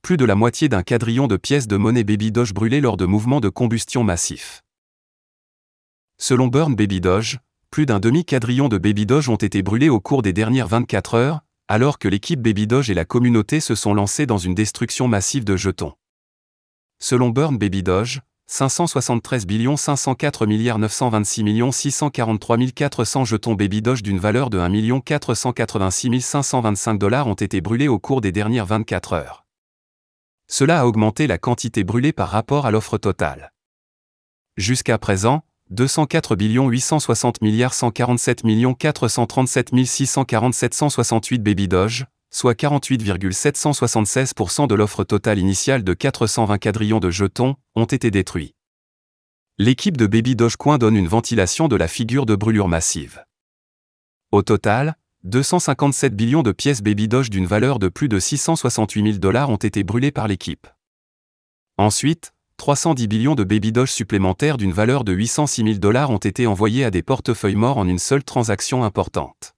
plus de la moitié d'un quadrillion de pièces de monnaie Baby Doge brûlées lors de mouvements de combustion massifs. Selon Burn Baby Doge, plus d'un demi-quadrillion de Baby Doge ont été brûlés au cours des dernières 24 heures, alors que l'équipe Baby Doge et la communauté se sont lancés dans une destruction massive de jetons. Selon Burn Baby Doge, 573 504 926 643 400 jetons Baby Doge d'une valeur de 1 486 525 $ ont été brûlés au cours des dernières 24 heures. Cela a augmenté la quantité brûlée par rapport à l'offre totale. Jusqu'à présent, 204 860 147 437 647 168 Baby Doge, soit 48,776% de l'offre totale initiale de 420 quadrillions de jetons, ont été détruits. L'équipe de Baby Dogecoin donne une ventilation de la figure de brûlure massive. Au total, 257 billions de pièces Baby Doge d'une valeur de plus de 668 000 $ ont été brûlées par l'équipe. Ensuite, 310 billions de Baby Doge supplémentaires d'une valeur de 806 000 $ ont été envoyés à des portefeuilles morts en une seule transaction importante.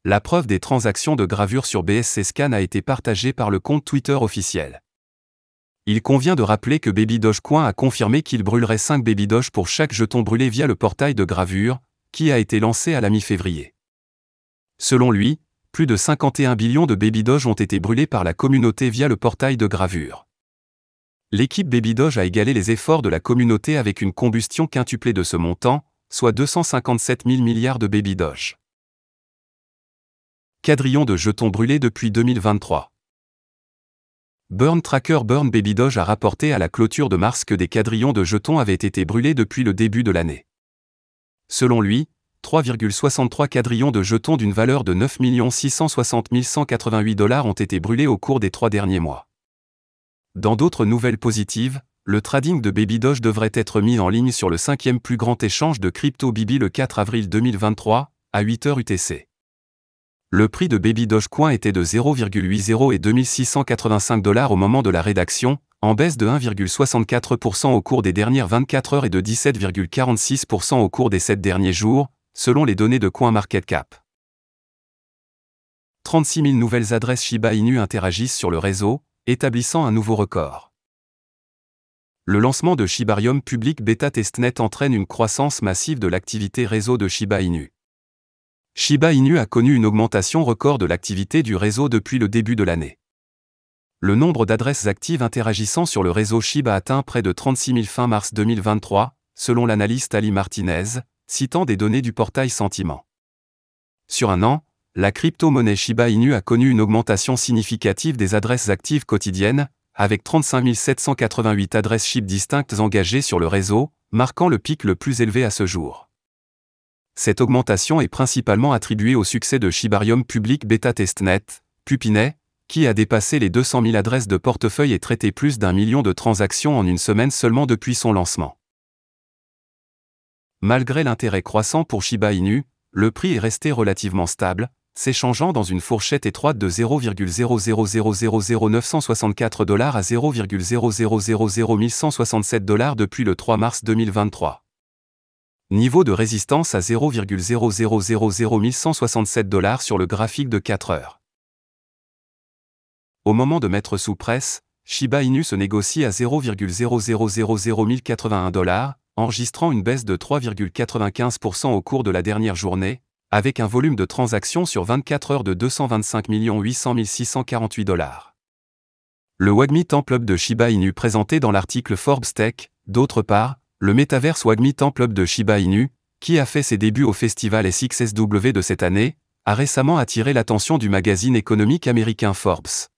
La preuve des transactions de gravure sur BSC Scan a été partagée par le compte Twitter officiel. Il convient de rappeler que Baby Dogecoin a confirmé qu'il brûlerait 5 Baby Doge pour chaque jeton brûlé via le portail de gravure, qui a été lancé à la mi-février. Selon lui, plus de 51 billions de Baby Doge ont été brûlés par la communauté via le portail de gravure. L'équipe Baby Doge a égalé les efforts de la communauté avec une combustion quintuplée de ce montant, soit 257 000 milliards de Baby Doge. Quadrillion de jetons brûlés depuis 2023. Burn Tracker Burn Baby Doge a rapporté à la clôture de mars que des quadrillions de jetons avaient été brûlés depuis le début de l'année. Selon lui, 3,63 quadrillions de jetons d'une valeur de 9 660 188 $ ont été brûlés au cours des 3 derniers mois. Dans d'autres nouvelles positives, le trading de Baby Doge devrait être mis en ligne sur le 5e plus grand échange de crypto BIBI le 4 avril 2023, à 8h UTC. Le prix de Baby Dogecoin était de 0,80 et 2685 $ au moment de la rédaction, en baisse de 1,64% au cours des dernières 24 heures et de 17,46% au cours des 7 derniers jours, selon les données de CoinMarketCap. 36 000 nouvelles adresses Shiba Inu interagissent sur le réseau, établissant un nouveau record. Le lancement de Shibarium Public Beta Testnet entraîne une croissance massive de l'activité réseau de Shiba Inu. Shiba Inu a connu une augmentation record de l'activité du réseau depuis le début de l'année. Le nombre d'adresses actives interagissant sur le réseau Shiba atteint près de 36 000 fin mars 2023, selon l'analyste Ali Martinez, citant des données du portail Sentiment. Sur un an, la crypto-monnaie Shiba Inu a connu une augmentation significative des adresses actives quotidiennes, avec 35 788 adresses SHIB distinctes engagées sur le réseau, marquant le pic le plus élevé à ce jour. Cette augmentation est principalement attribuée au succès de Shibarium Public Beta Testnet, Pupinet, qui a dépassé les 200 000 adresses de portefeuille et traité plus d'1 million de transactions en une semaine seulement depuis son lancement. Malgré l'intérêt croissant pour Shiba Inu, le prix est resté relativement stable, s'échangeant dans une fourchette étroite de 0,0000964 $ à 0,0001167 $ depuis le 3 mars 2023. Niveau de résistance à 0,0001167 $ sur le graphique de 4 heures. Au moment de mettre sous presse, Shiba Inu se négocie à 0,0001081 $, enregistrant une baisse de 3,95% au cours de la dernière journée, avec un volume de transactions sur 24 heures de 225 800 648 $. Le Wagmi Temple Hub de Shiba Inu présenté dans l'article Forbes Tech, d'autre part, le métaverse Wagmi Temple Hub de Shiba Inu, qui a fait ses débuts au festival SXSW de cette année, a récemment attiré l'attention du magazine économique américain Forbes.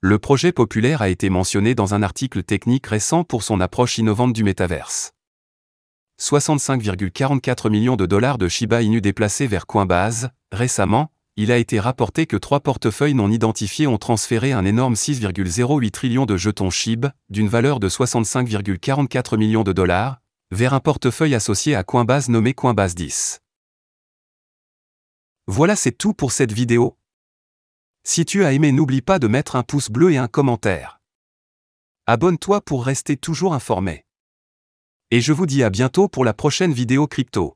Le projet populaire a été mentionné dans un article technique récent pour son approche innovante du métaverse. 65,44 millions de dollars de Shiba Inu déplacés vers Coinbase. Récemment, il a été rapporté que 3 portefeuilles non identifiés ont transféré un énorme 6,08 trillions de jetons SHIB, d'une valeur de 65,44 millions de dollars, vers un portefeuille associé à Coinbase nommé Coinbase 10. Voilà, c'est tout pour cette vidéo. Si tu as aimé, n'oublie pas de mettre un pouce bleu et un commentaire. Abonne-toi pour rester toujours informé. Et je vous dis à bientôt pour la prochaine vidéo crypto.